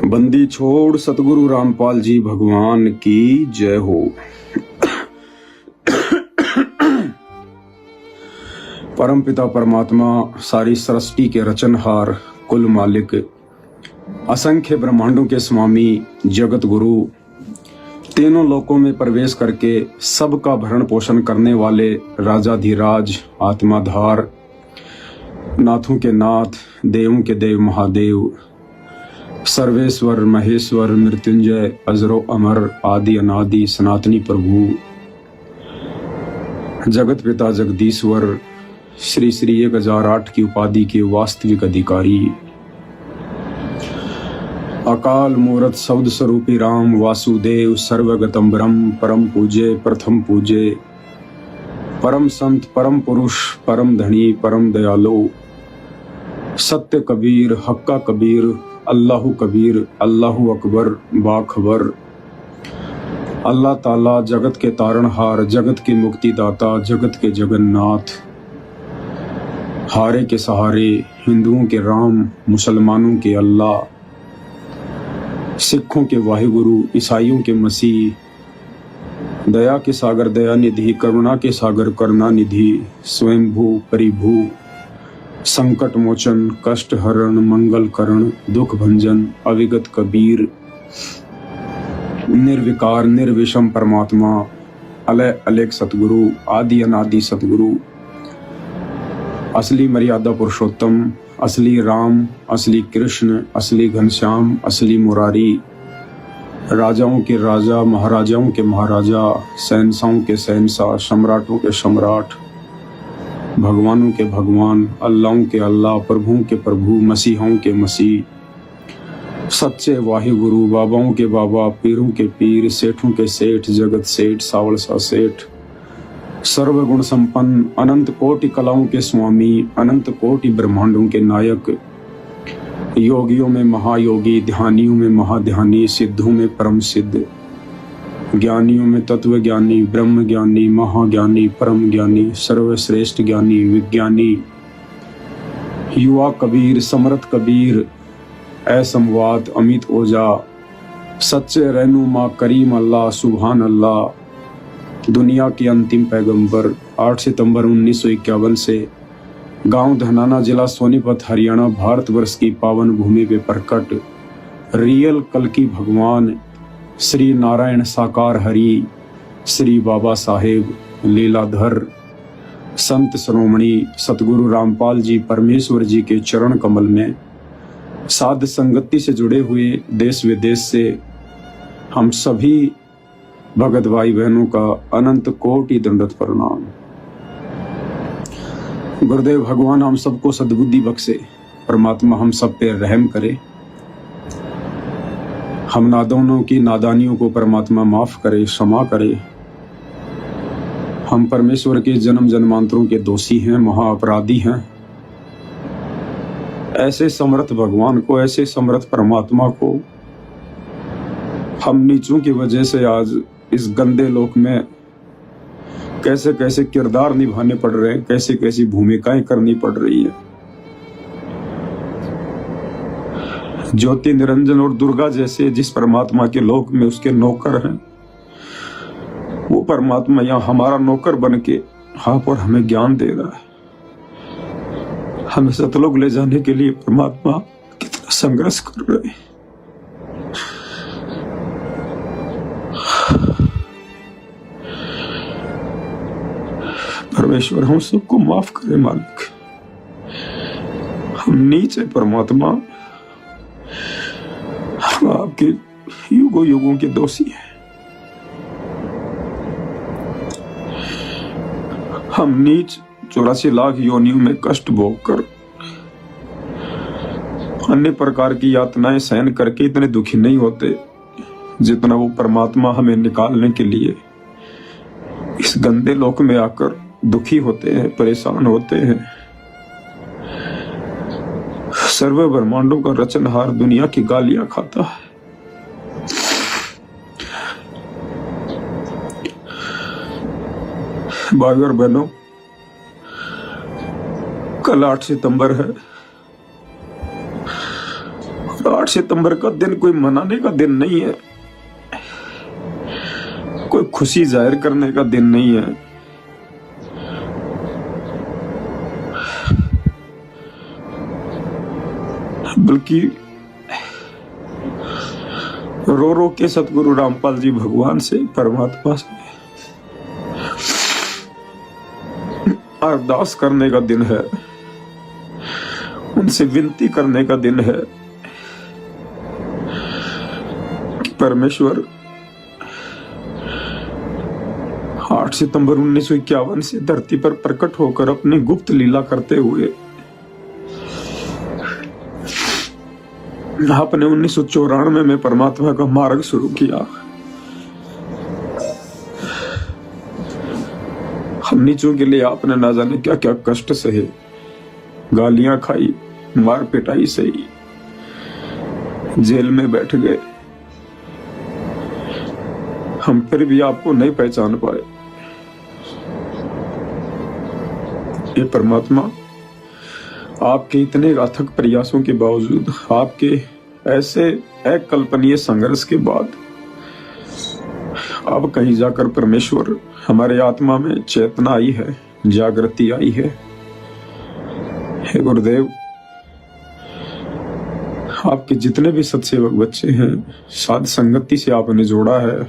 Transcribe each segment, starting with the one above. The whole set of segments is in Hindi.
बंदी छोड़ सतगुरु रामपाल जी भगवान की जय हो। परम पिता परमात्मा, सारी सृष्टि के रचनहार, कुल मालिक, असंख्य ब्रह्मांडों के स्वामी, जगत गुरु, तीनों लोकों में प्रवेश करके सबका भरण पोषण करने वाले राजाधिराज, आत्माधार, नाथों के नाथ, देवों के देव महादेव, सर्वेश्वर महेश्वर, मृत्युंजय, अजरो अमर, आदि अनादि, सनातनी प्रभु, जगत पिता जगदीश्वर, श्री श्री 1008 की उपाधि के वास्तविक अधिकारी, अकाल मूरत शब्द स्वरूपी राम वासुदेव, सर्वगतम ब्रह्म, परम पूज्य, प्रथम पूज्य, परम संत, परम पुरुष, परम धनी, परम दयालु, सत्य कबीर, हक्का कबीर, अल्लाहु कबीर, अल्लाहु अकबर, बाखबर, अल्लाह ताला, जगत के तारणहार, जगत के मुक्तिदाता, जगत के जगन्नाथ, हारे के सहारे, हिंदुओं के राम, मुसलमानों के अल्लाह, सिखों के वाहिगुरु, ईसाइयों के मसीह, दया के सागर दया निधि, करुणा के सागर करुणा निधि, स्वयंभू परिभू, संकट मोचन, कष्ट हरण, मंगल करण, दुख भंजन, अविगत कबीर, निर्विकार निर्विषम परमात्मा, अलय अलेख सतगुरु, आदि अनादि सतगुरु, असली मर्यादा पुरुषोत्तम, असली राम, असली कृष्ण, असली घनश्याम, असली मुरारी, राजाओं के राजा, महाराजाओं के महाराजा, शहंशाहों के शहंशाह, सम्राटों के सम्राट, भगवानों के भगवान, अल्लाहों के अल्लाह, प्रभुओं के प्रभु, मसीहों के मसीह, सच्चे वाहिगुरु, बाबाओं के बाबा, पीरों के पीर, सेठों के सेठ, जगत सेठ, सावल सा सेठ, सर्वगुण संपन्न, अनंत कोटि कलाओं के स्वामी, अनंत कोटि ब्रह्मांडों के नायक, योगियों में महायोगी, ध्यानियों में महाध्यानी, सिद्धों में परम सिद्ध, ज्ञानियों में तत्व ज्ञानी, ब्रह्म ज्ञानी, महाज्ञानी, परम ज्ञानी, सर्वश्रेष्ठ ज्ञानी, विज्ञानी, युवा कबीर, समर्थ कबीर, असमवात, अमित ओझा, सच्चे रहनुमा, करीम अल्लाह, सुभान अल्लाह, दुनिया के अंतिम पैगंबर, 8 सितंबर 1951 से गांव धनाना, जिला सोनीपत, हरियाणा, भारतवर्ष की पावन भूमि पे प्रकट रियल कल्कि भगवान श्री नारायण साकार हरि, श्री बाबा साहेब लीलाधर, संत श्रोमणी सतगुरु रामपाल जी परमेश्वर जी के चरण कमल में साध संगति से जुड़े हुए देश विदेश से हम सभी भगत भाई बहनों का अनंत कोटि दंडवत प्रणाम। गुरुदेव भगवान हम सबको सद्बुद्धि बख्शे, परमात्मा हम सब पे रहम करे, हम नादानों की नादानियों को परमात्मा माफ करे, क्षमा करे। हम परमेश्वर के जन्म जन्मांतरों के दोषी हैं, महाअपराधी हैं। ऐसे समर्थ भगवान को, ऐसे समर्थ परमात्मा को हम नीचों की वजह से आज इस गंदे लोक में कैसे कैसे किरदार निभाने पड़ रहे हैं, कैसे कैसी भूमिकाएं करनी पड़ रही है। ज्योति निरंजन और दुर्गा जैसे जिस परमात्मा के लोक में उसके नौकर हैं, वो परमात्मा यहाँ हमारा नौकर बन के यहाँ पर हमें ज्ञान दे रहा है। हमें सतलोक ले जाने के लिए परमात्मा कितना संघर्ष कर रहे हैं। परमेश्वर हम सबको माफ करे मालिक। हम नीच है परमात्मा, हम आपके युगों युगों के दोषी हैं। हम नीच 84 लाख योनियों में कष्ट भोग कर, अन्य प्रकार की यातनाएं सहन करके इतने दुखी नहीं होते जितना वो परमात्मा हमें निकालने के लिए इस गंदे लोक में आकर दुखी होते हैं, परेशान होते हैं। सर्व ब्रह्मांडों का रचनहार दुनिया की गालियां खाता है। भाई और बहनों, कल 8 सितंबर है। 8 सितंबर का दिन कोई मनाने का दिन नहीं है, कोई खुशी जाहिर करने का दिन नहीं है, बल्कि रो रो के सतगुरु रामपाल जी भगवान से, परमात्मा से अरदास करने का दिन है, उनसे विनती करने का दिन है कि परमेश्वर 8 सितंबर 1951 से धरती पर प्रकट होकर अपनी गुप्त लीला करते हुए आपने 1994 में परमात्मा का मार्ग शुरू किया। हम नीचों के लिए आपने ना जाने क्या क्या कष्ट सहे, गालियां खाई, मार पिटाई सही, जेल में बैठ गए, हम फिर भी आपको नहीं पहचान पाए। ये परमात्मा आपके इतने अथक प्रयासों के बावजूद, आपके ऐसे अकल्पनीय संघर्ष के बाद अब कहीं जाकर परमेश्वर हमारे आत्मा में चेतना आई है, जागृति आई है। हे गुरुदेव, आपके जितने भी सत्सेवक बच्चे हैं, साध संगति से आपने जोड़ा है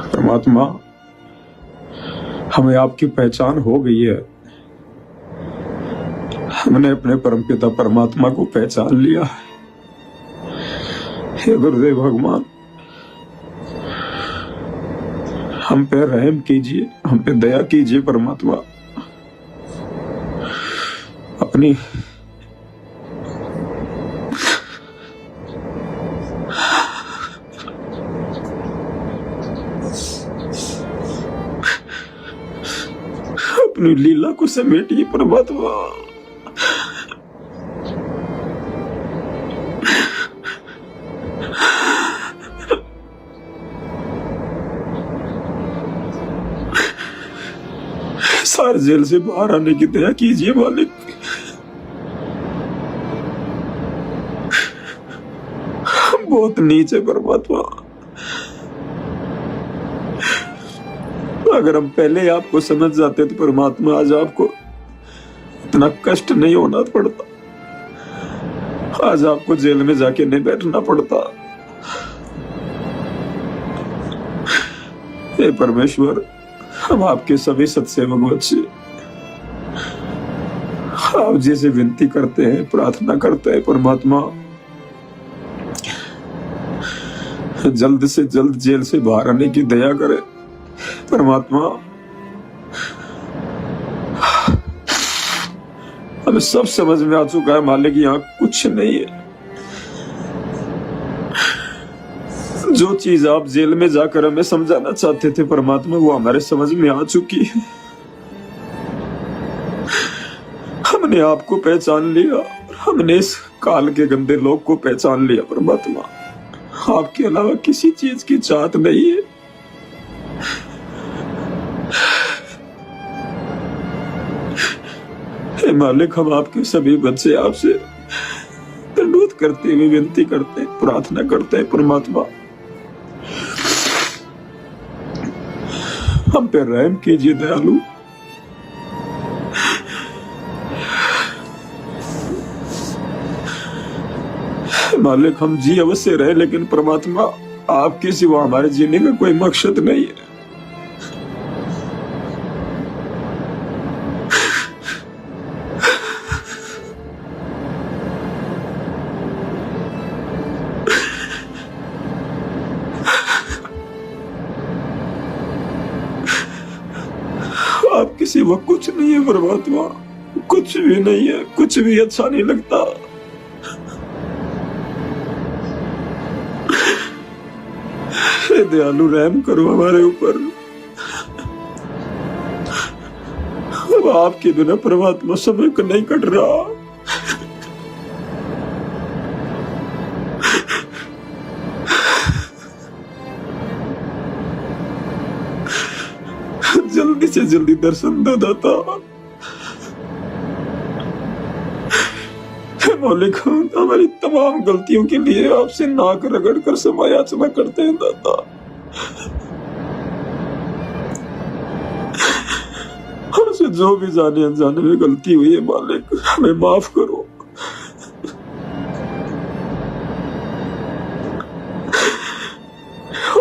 परमात्मा, हमें आपकी पहचान हो गई है। हमने अपने परमपिता परमात्मा को पहचान लिया है। हे गुरुदेव भगवान, हम पे रहम कीजिए, हम पे दया कीजिए परमात्मा। अपनी अपनी लीला को समेटिए परमात्मा। सारे जेल से बाहर आने की दया कीजिए मालिक। बहुत नीचे परमात्मा, अगर हम पहले आपको समझ जाते तो परमात्मा आज आपको इतना कष्ट नहीं होना पड़ता, आज आपको जेल में जाके नहीं बैठना पड़ता। हे परमेश्वर, हम आपके सभी सत्सेवक बच्चे आप जैसे विनती करते हैं, प्रार्थना करते हैं परमात्मा, जल्द से जल्द जेल से बाहर आने की दया करे परमात्मा। हमें सब समझ में आ चुका है मालिक, यहाँ कुछ नहीं है। जो चीज आप जेल में जाकर हमें समझाना चाहते थे परमात्मा, वो हमारे समझ में आ चुकी है। हमने आपको पहचान लिया, हमने इस काल के गंदे लोग को पहचान लिया परमात्मा। आपके अलावा किसी चीज की चाहत नहीं है। हे मालिक, हम आपके सभी बच्चे आपसे दंडवत करते हुए विनती करते हैं, प्रार्थना करते हैं परमात्मा, हम पे रहम कीजिए दयालु। मालिक, हम जी अवश्य रहे, लेकिन परमात्मा आपके सिवा हमारे जीने का कोई मकसद नहीं है। आपके सिवा कुछ नहीं है परमात्मा, कुछ भी नहीं है, कुछ भी अच्छा नहीं लगता। दयालु रहम करो हमारे ऊपर। अब आपके बिना परमात्मा समय का नहीं कट रहा। जल्दी से जल्दी दर्शन दो दाता। मालिक, हमारी तमाम गलतियों के लिए आपसे नाक रगड़ कर क्षमा याचना करते हैं दाता। हमसे जो भी जाने अनजाने में गलती हुई है मालिक, हमें माफ करो।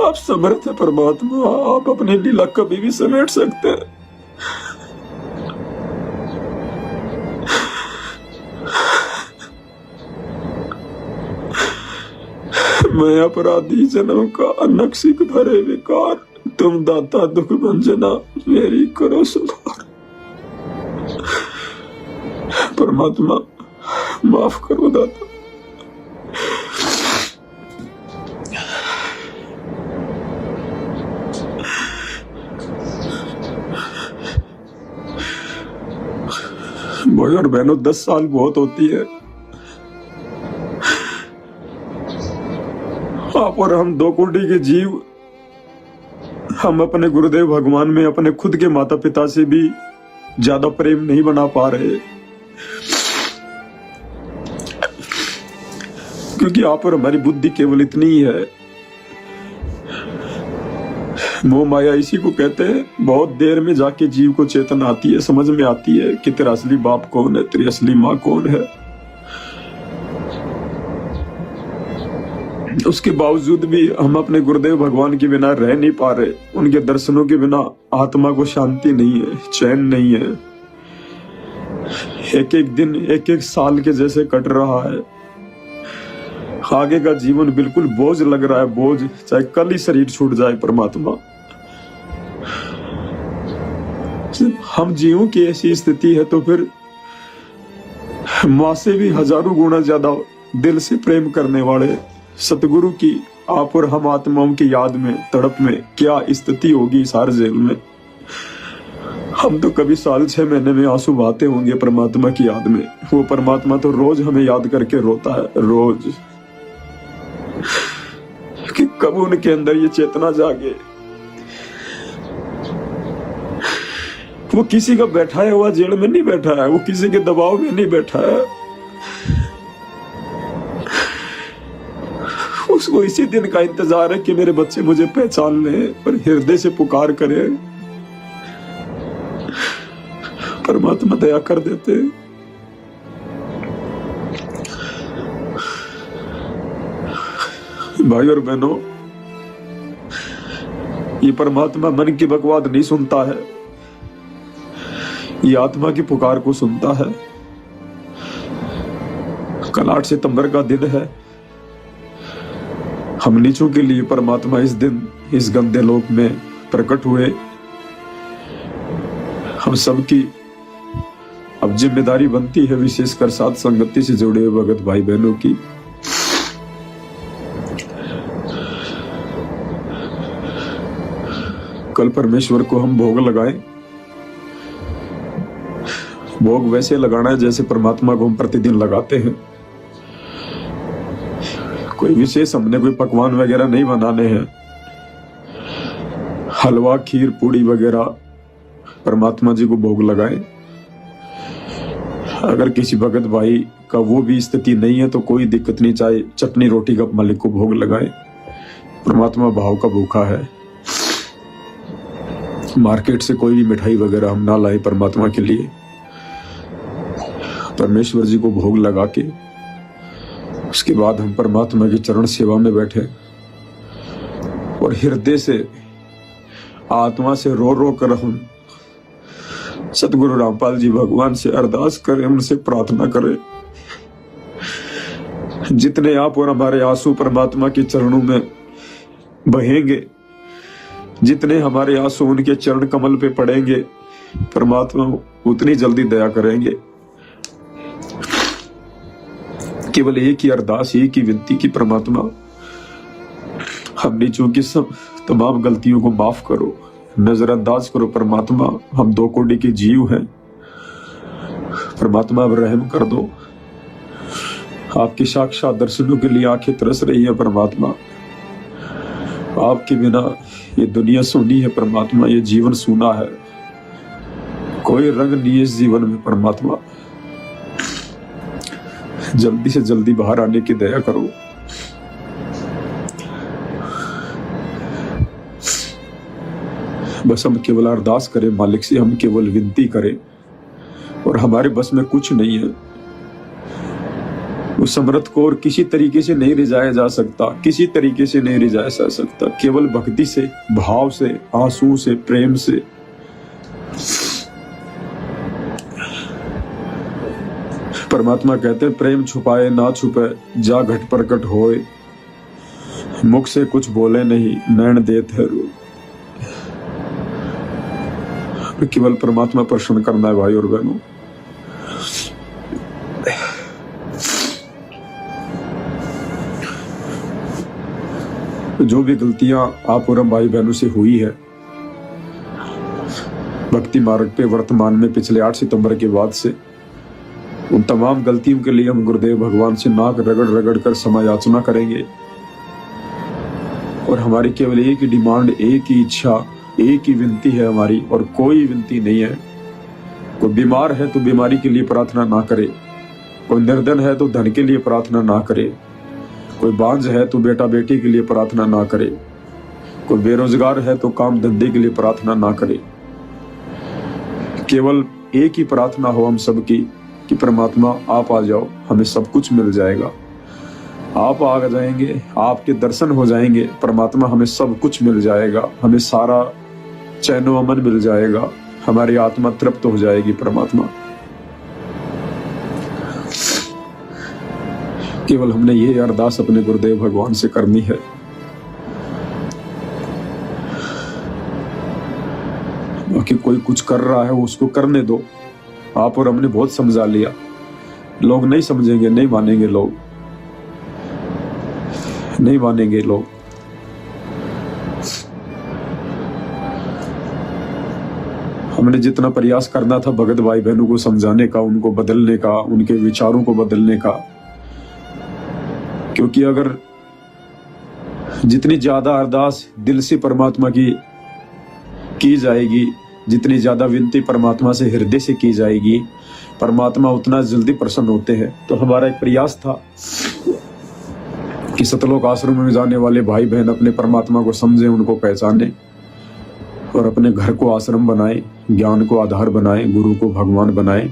आप समर्थ है परमात्मा, आप अपनी लीला कभी भी समेट सकते हैं। मैं अपराधी जन्म का अनक्सिक भरे विकार, तुम दाता दुख भंजना, मेरी करो सुधार। परमात्मा माफ करो दाता। भाई और बहनों, 10 साल बहुत होती है। आप और हम दो कोटि के जीव, हम अपने गुरुदेव भगवान में अपने खुद के माता पिता से भी ज्यादा प्रेम नहीं बना पा रहे, क्योंकि आप और हमारी बुद्धि केवल इतनी ही है। मोह माया इसी को कहते हैं। बहुत देर में जाके जीव को चेतना आती है, समझ में आती है कि तेरा असली बाप कौन है, तेरी असली माँ कौन है। उसके बावजूद भी हम अपने गुरुदेव भगवान के बिना रह नहीं पा रहे। उनके दर्शनों के बिना आत्मा को शांति नहीं है, चैन नहीं है। एक एक दिन, एक एक साल के जैसे कट रहा है। आगे का जीवन बिल्कुल बोझ लग रहा है, बोझ, चाहे कल ही शरीर छूट जाए। परमात्मा, हम जीवों की ऐसी स्थिति है तो फिर माँ से भी हजारों गुना ज्यादा दिल से प्रेम करने वाले सतगुरु की आप और हम आत्माओं की याद में, तड़प में क्या स्थिति होगी इस हर जेल में। हम तो कभी साल 6 महीने में आंसू बहाते होंगे परमात्मा की याद में। वो परमात्मा तो रोज हमें याद करके रोता है, रोज, कि कब उनके अंदर ये चेतना जागे। वो किसी का बैठाया हुआ जेल में नहीं बैठा है, वो किसी के दबाव में नहीं बैठा है। उसको इसी दिन का इंतजार है कि मेरे बच्चे मुझे पहचान ले और हृदय से पुकार करे। परमात्मा दया कर देते। भाई और बहनों, ये परमात्मा मन की बकवाद नहीं सुनता है, ये आत्मा की पुकार को सुनता है। कल 8 सितंबर का दिन है। हम नीचों के लिए परमात्मा इस दिन इस गंदे लोक में प्रकट हुए। हम सबकी अब जिम्मेदारी बनती है, विशेषकर साथ संगति से जुड़े हुए भगत भाई बहनों की, कल परमेश्वर को हम भोग लगाएं। भोग वैसे लगाना है जैसे परमात्मा को हम प्रतिदिन लगाते हैं। कोई विशेष हमने कोई पकवान वगैरह नहीं बनाने हैं। हलवा, खीर, पूड़ी वगैरह परमात्मा जी को भोग लगाएं। अगर किसी भगत भाई का वो भी स्थिति नहीं है तो कोई दिक्कत नहीं, चाहे चटनी रोटी का मालिक को भोग लगाए। परमात्मा भाव का भूखा है। मार्केट से कोई भी मिठाई वगैरह हम ना लाए परमात्मा के लिए। परमेश्वर जी को भोग लगा के उसके बाद हम परमात्मा की चरण सेवा में बैठे और हृदय से, आत्मा से रो रो कर हम सतगुरु रामपाल जी भगवान से अरदास करें, उनसे प्रार्थना करें। जितने आप और हमारे आंसू परमात्मा के चरणों में बहेंगे, जितने हमारे आंसू उनके चरण कमल पे पड़ेंगे, परमात्मा उतनी जल्दी दया करेंगे। केवल एक ही अरदास, एक ही विनती की परमात्मा हम नीचों की सब तमाम गलतियों को माफ करो, नजरअंदाज करो। परमात्मा, हम 2 कोटि के जीव हैं। परमात्मा अब रहम कर दो। आपके साक्षात दर्शनों के लिए आंखें तरस रही है परमात्मा। आपके बिना ये दुनिया सूनी है परमात्मा, ये जीवन सूना है। कोई रंग नहीं है इस जीवन में परमात्मा। जल्दी से जल्दी बाहर आने की दया करो। बस हम केवल अरदास करें मालिक से, हम केवल विनती करें, और हमारे बस में कुछ नहीं है। उस समर्थ को और किसी तरीके से नहीं रिझाया जा सकता, किसी तरीके से नहीं रिझाया जा सकता, केवल भक्ति से, भाव से, आंसू से, प्रेम से। परमात्मा कहते हैं प्रेम छुपाए ना छुपे, जा घट प्रकट होए, मुख से कुछ बोले नहीं, नैन देते रो। केवल परमात्मा प्रसन्न करना है भाई और बहनों। जो भी गलतियां आप और हम भाई बहनों से हुई है भक्ति मार्ग पे वर्तमान में पिछले 8 सितंबर के बाद से, उन तमाम गलतियों के लिए हम गुरुदेव भगवान से नाक रगड़ रगड़ कर समय याचना करेंगे। और हमारी केवल एक ही डिमांड, एक ही इच्छा, एक ही विनती है हमारी, और कोई विनती नहीं है। कोई बीमार है तो बीमारी के लिए प्रार्थना ना करे, कोई निर्धन है तो धन के लिए प्रार्थना ना करे, कोई बांझ है तो बेटा बेटी के लिए प्रार्थना ना करे, कोई बेरोजगार है तो काम धंधे के लिए प्रार्थना ना करे। केवल एक ही प्रार्थना हो हम सबकी कि परमात्मा आप आ जाओ, हमें सब कुछ मिल जाएगा। आप आ जाएंगे, आपके दर्शन हो जाएंगे, परमात्मा हमें सब कुछ मिल जाएगा, हमें सारा चैनो अमन मिल जाएगा, हमारी आत्मा तृप्त हो जाएगी। परमात्मा केवल हमने ये अरदास अपने गुरुदेव भगवान से करनी है। बाकी कोई कुछ कर रहा है उसको करने दो। आप और हमने बहुत समझा लिया, लोग नहीं समझेंगे, नहीं मानेंगे, लोग नहीं मानेंगे। लोग हमने जितना प्रयास करना था भगत भाई बहनों को समझाने का, उनको बदलने का, उनके विचारों को बदलने का, क्योंकि अगर जितनी ज्यादा अरदास दिल से परमात्मा की जाएगी, जितनी ज्यादा विनती परमात्मा से हृदय से की जाएगी, परमात्मा उतना जल्दी प्रसन्न होते हैं। तो हमारा एक प्रयास था कि सतलोक आश्रम में जाने वाले भाई बहन अपने परमात्मा को समझें, उनको पहचानें और अपने घर को आश्रम बनाएं, ज्ञान को आधार बनाएं, गुरु को भगवान बनाएं।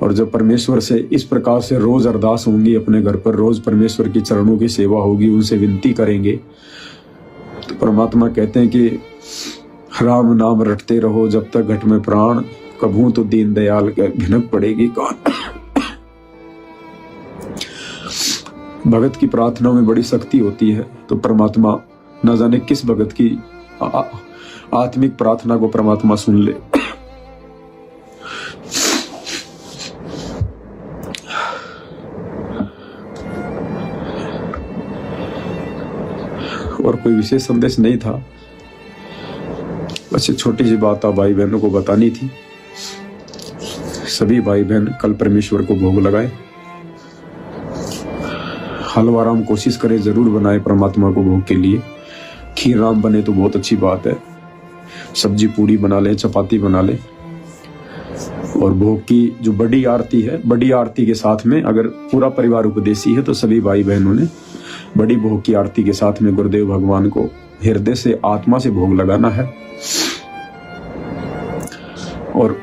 और जब परमेश्वर से इस प्रकार से रोज अरदास होंगी अपने घर पर, रोज परमेश्वर की चरणों की सेवा होगी, उनसे विनती करेंगे, तो परमात्मा कहते हैं कि राम नाम रटते रहो जब तक घट में प्राण, कभू तो दीन दयाल के भिनक पड़ेगी कौन। भगत की प्रार्थना में बड़ी शक्ति होती है। तो परमात्मा न जाने किस भगत की आत्मिक प्रार्थना को परमात्मा सुन ले। और कोई विशेष संदेश नहीं था, बस छोटी सी बात आप भाई बहनों को बतानी थी। सभी भाई बहन कल परमेश्वर को भोग लगाए, हलवा राम कोशिश करें जरूर बनाए परमात्मा को भोग के लिए। खीर राम बने तो बहुत अच्छी बात है, सब्जी पूड़ी बना ले, चपाती बना ले। और भोग की जो बड़ी आरती है, बड़ी आरती के साथ में अगर पूरा परिवार उपदेशी है तो सभी भाई बहनों ने बड़ी भोग की आरती के साथ में गुरुदेव भगवान को हृदय से, आत्मा से भोग लगाना है। और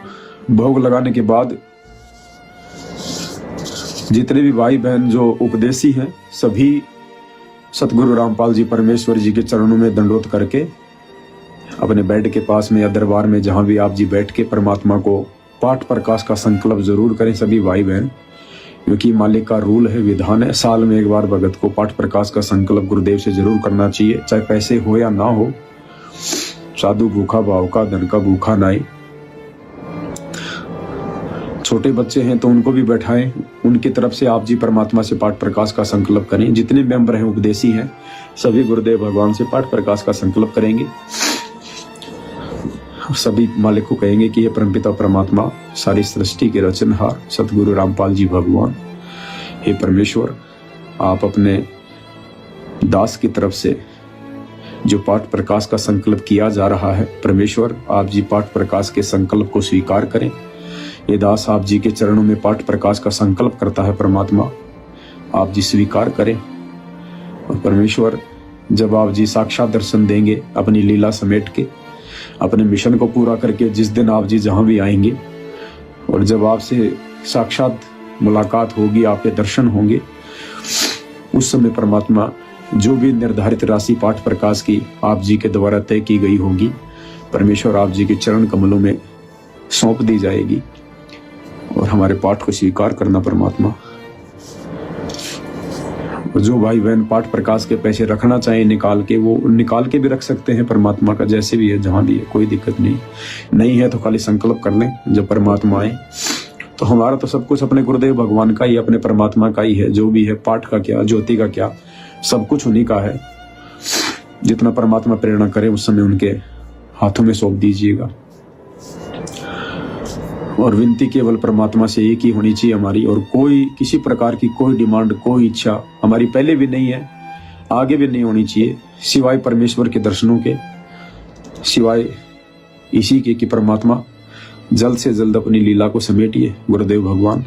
भोग लगाने के बाद जितने भी भाई बहन जो उपदेशी हैं, सभी सतगुरु रामपाल जी परमेश्वर जी के चरणों में दंडोत करके अपने बेड के पास में या दरबार में जहां भी आप जी बैठ के परमात्मा को पाठ प्रकाश का संकल्प जरूर करें सभी भाई बहन, क्योंकि मालिक का रूल है, विधान है। साल में एक बार भगत को पाठ प्रकाश का संकल्प गुरुदेव से जरूर करना चाहिए, चाहे पैसे हो या ना हो। साधु भूखा भाव का, धन का भूखा नाई। छोटे बच्चे हैं तो उनको भी बैठाएं, उनकी तरफ से आप जी परमात्मा से पाठ प्रकाश का संकल्प करें। जितने मेंबर हैं उपदेशी हैं, सभी गुरुदेव भगवान से पाठ प्रकाश का संकल्प करेंगे। सभी मालिक को कहेंगे कि ये परमपिता परमात्मा, सारी सृष्टि के रचनहार सतगुरु रामपाल जी भगवान, हे परमेश्वर, आप अपने दास की तरफ से जो पाठ प्रकाश का संकल्प किया जा रहा है, परमेश्वर आप जी पाठ प्रकाश के संकल्प को स्वीकार करें। ये दास आप जी के चरणों में पाठ प्रकाश का संकल्प करता है परमात्मा, आप जी स्वीकार करें। और परमेश्वर जब आप जी साक्षात दर्शन देंगे अपनी लीला समेट के, अपने मिशन को पूरा करके, जिस दिन आप जी जहां भी आएंगे और जब आपसे साक्षात मुलाकात होगी, आपके दर्शन होंगे, उस समय परमात्मा जो भी निर्धारित राशि पाठ प्रकाश की आप जी के द्वारा तय की गई होगी, परमेश्वर आप जी के चरण कमलों में सौंप दी जाएगी। और हमारे पाठ को स्वीकार करना परमात्मा। और जो भाई बहन पाठ प्रकाश के पैसे रखना चाहें निकाल के, वो निकाल के भी रख सकते हैं परमात्मा का, जैसे भी है जहां भी है, कोई दिक्कत नहीं है तो खाली संकल्प कर लें। जब परमात्मा आए तो हमारा तो सब कुछ अपने गुरुदेव भगवान का ही, अपने परमात्मा का ही है। जो भी है, पाठ का क्या, ज्योति का क्या, सब कुछ उन्हीं का है। जितना परमात्मा प्रेरणा करे उस समय उनके हाथों में सौंप दीजिएगा। और विनती केवल परमात्मा से एक ही होनी चाहिए हमारी, और कोई किसी प्रकार की कोई डिमांड, कोई इच्छा हमारी पहले भी नहीं है, आगे भी नहीं होनी चाहिए, सिवाय परमेश्वर के दर्शनों के, सिवाय इसी के कि परमात्मा जल्द से जल्द अपनी लीला को समेटिए। गुरुदेव भगवान,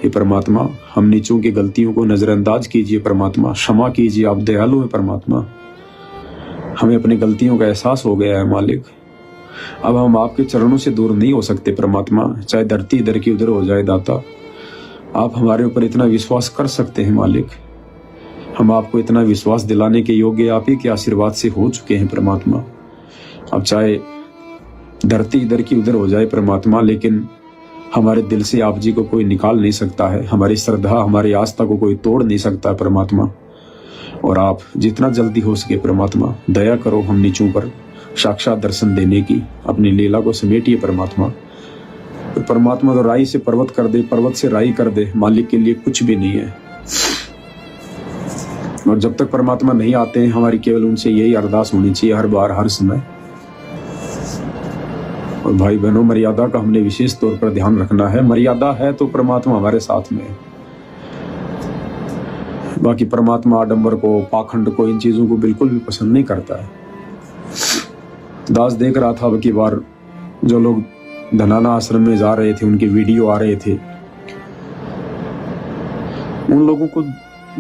हे परमात्मा, हम नीचों की गलतियों को नजरअंदाज कीजिए परमात्मा, क्षमा कीजिए, आप दयालु है परमात्मा। हमें अपनी गलतियों का एहसास हो गया है मालिक। अब हम आपके चरणों से दूर नहीं हो सकते परमात्मा, चाहे धरती इधर की उधर हो जाए दाता। आप हमारे ऊपर इतना विश्वास कर सकते हैं मालिक, हम आपको इतना विश्वास दिलाने के योग्य आप ही के आशीर्वाद से हो चुके हैं परमात्मा। अब चाहे धरती इधर की उधर हो जाए परमात्मा, लेकिन हमारे दिल से आप जी को कोई निकाल नहीं सकता है, हमारी श्रद्धा, हमारी आस्था को कोई तोड़ नहीं सकता परमात्मा। और आप जितना जल्दी हो सके परमात्मा दया करो हम नीचों पर साक्षात दर्शन देने की, अपनी लीला को समेटिए परमात्मा। तो परमात्मा तो राई से पर्वत कर दे, पर्वत से राई कर दे, मालिक के लिए कुछ भी नहीं है। और जब तक परमात्मा नहीं आते हैं, हमारी केवल उनसे यही अरदास होनी चाहिए हर बार, हर समय। और भाई बहनों, मर्यादा का हमने विशेष तौर पर ध्यान रखना है। मर्यादा है तो परमात्मा हमारे साथ में है। बाकी परमात्मा आडंबर को, पाखंड को, इन चीजों को बिल्कुल भी पसंद नहीं करता है। दास देख रहा था अब की बार जो लोग धनाना आश्रम में जा रहे थे, उनके वीडियो आ रहे थे, उन लोगों को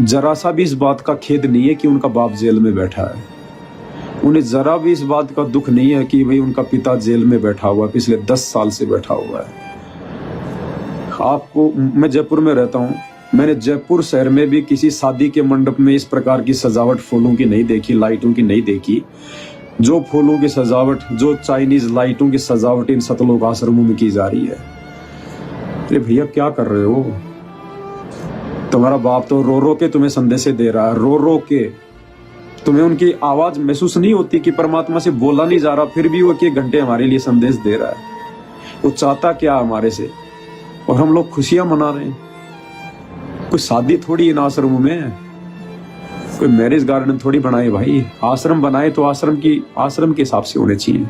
जरा सा भी इस बात का खेद नहीं है कि उनका बाप जेल में बैठा है। उन्हें जरा भी इस बात का दुख नहीं है कि भाई उनका पिता जेल में बैठा हुआ है, पिछले 10 साल से बैठा हुआ है। आपको, मैं जयपुर में रहता हूँ, मैंने जयपुर शहर में भी किसी शादी के मंडप में इस प्रकार की सजावट फूलों की नहीं देखी, लाइटों की नहीं देखी। जो फूलों की सजावट, जो चाइनीज लाइटों की सजावट इन सतलोक आश्रमों में की जा रही है। अरे भैया क्या कर रहे हो? तुम्हारा बाप तो रो रो के तुम्हें संदेशे दे रहा है, रो रो के। तुम्हें उनकी आवाज महसूस नहीं होती कि परमात्मा से बोला नहीं जा रहा, फिर भी वो 1 घंटे हमारे लिए संदेश दे रहा है। वो चाहता क्या हमारे से, और हम लोग खुशियां मना रहे हैं। कोई शादी थोड़ी इन आश्रमों में, कोई मैरिज गार्डन थोड़ी बनाए भाई। आश्रम बनाए तो आश्रम के हिसाब से होने चाहिए।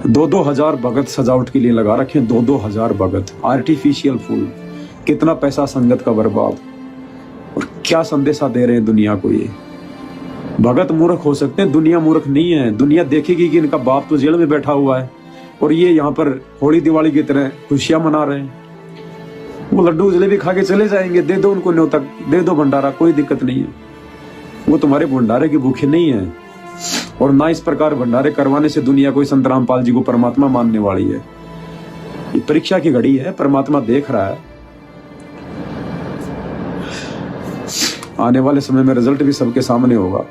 2-2 हजार भगत सजावट के लिए लगा रखे, 2-2 हजार भगत, आर्टिफिशियल फूल। कितना पैसा संगत का बर्बाद, और क्या संदेशा दे रहे हैं दुनिया को। ये भगत मूर्ख हो सकते हैं, दुनिया मूर्ख नहीं है। दुनिया देखेगी कि इनका बाप तो जेल में बैठा हुआ है और ये यहाँ पर होली दिवाली की तरह खुशियां मना रहे हैं। वो लड्डू जलेबी खा के चले जाएंगे, दे दो उनको न्योता, दे दो भंडारा, कोई दिक्कत नहीं है। वो तुम्हारे भंडारे के भूखे नहीं है, और ना इस प्रकार भंडारे करवाने से दुनिया कोई संत रामपाल जी को परमात्मा मानने वाली है। ये परीक्षा की घड़ी है, परमात्मा देख रहा है। आने वाले समय में रिजल्ट भी सबके सामने होगा।